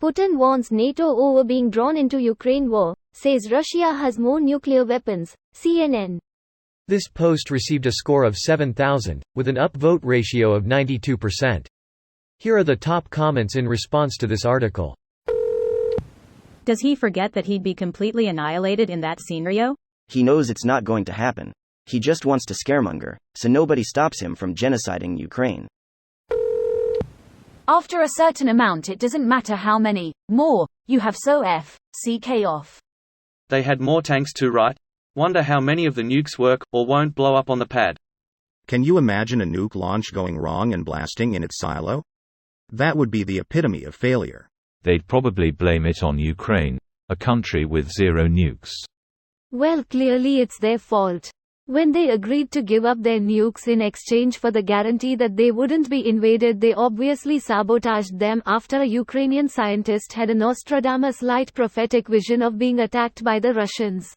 Putin warns NATO over being drawn into Ukraine war, says Russia has more nuclear weapons, CNN. This post received a score of 7,000, with an upvote ratio of 92%. Here are the top comments in response to this article. Does he forget that he'd be completely annihilated in that scenario? He knows it's not going to happen. He just wants to scaremonger, so nobody stops him from genociding Ukraine. After a certain amount, it doesn't matter how many more you have, so FCK off. They had more tanks too, right? Wonder how many of the nukes work, or won't blow up on the pad. Can you imagine a nuke launch going wrong and blasting in its silo? That would be the epitome of failure. They'd probably blame it on Ukraine, a country with 0 nukes. Well, clearly it's their fault. When they agreed to give up their nukes in exchange for the guarantee that they wouldn't be invaded, they obviously sabotaged them after a Ukrainian scientist had a Nostradamus-like prophetic vision of being attacked by the Russians.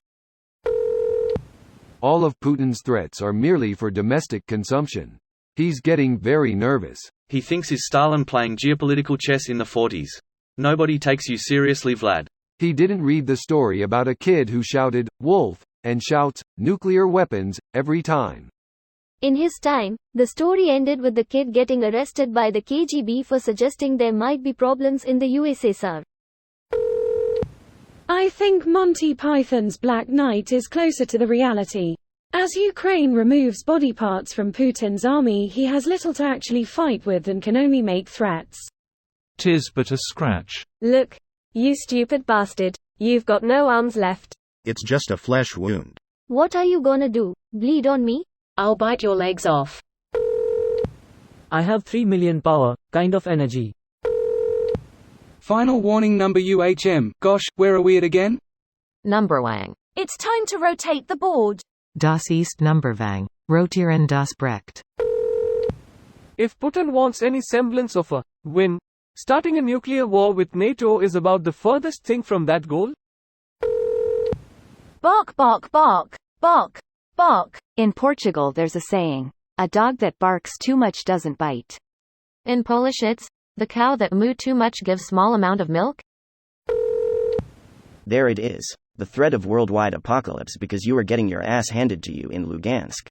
All of Putin's threats are merely for domestic consumption. He's getting very nervous. He thinks he's Stalin playing geopolitical chess in the 40s. Nobody takes you seriously, Vlad. He didn't read the story about a kid who shouted, "Wolf," and shouts, "nuclear weapons," every time. In his time, the story ended with the kid getting arrested by the KGB for suggesting there might be problems in the USSR. I think Monty Python's Black Knight is closer to the reality. As Ukraine removes body parts from Putin's army, he has little to actually fight with and can only make threats. 'Tis but a scratch. Look, you stupid bastard, you've got no arms left. It's just a flesh wound. What are you gonna do, bleed on me? I'll bite your legs off. I have 3 million power, kind of energy. Final warning number UHM. Gosh, where are we at again? Number Wang. It's time to rotate the board. Das ist Numberwang. Rotieren das Brecht. If Putin wants any semblance of a win, starting a nuclear war with NATO is about the furthest thing from that goal. Bark, bark, bark, bark, bark. In Portugal there's a saying, a dog that barks too much doesn't bite. In Polish it's, the cow that moo too much gives small amount of milk? There it is, the threat of worldwide apocalypse because you are getting your ass handed to you in Lugansk.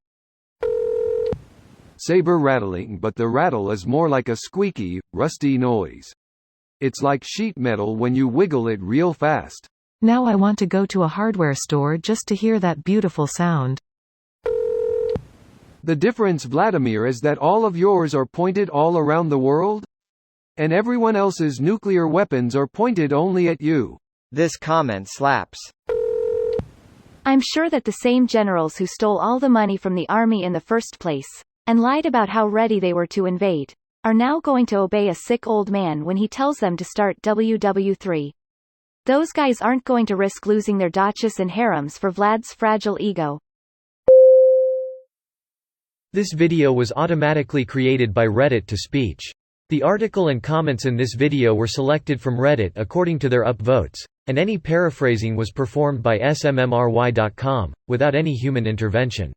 Saber rattling, but the rattle is more like a squeaky, rusty noise. It's like sheet metal when you wiggle it real fast. Now I want to go to a hardware store just to hear that beautiful sound. The difference, Vladimir, is that all of yours are pointed all around the world? And everyone else's nuclear weapons are pointed only at you. This comment slaps. I'm sure that the same generals who stole all the money from the army in the first place, and lied about how ready they were to invade, are now going to obey a sick old man when he tells them to start WW3. Those guys aren't going to risk losing their dachas and harems for Vlad's fragile ego. This video was automatically created by Reddit to speech. The article and comments in this video were selected from Reddit according to their upvotes, and any paraphrasing was performed by smmry.com, without any human intervention.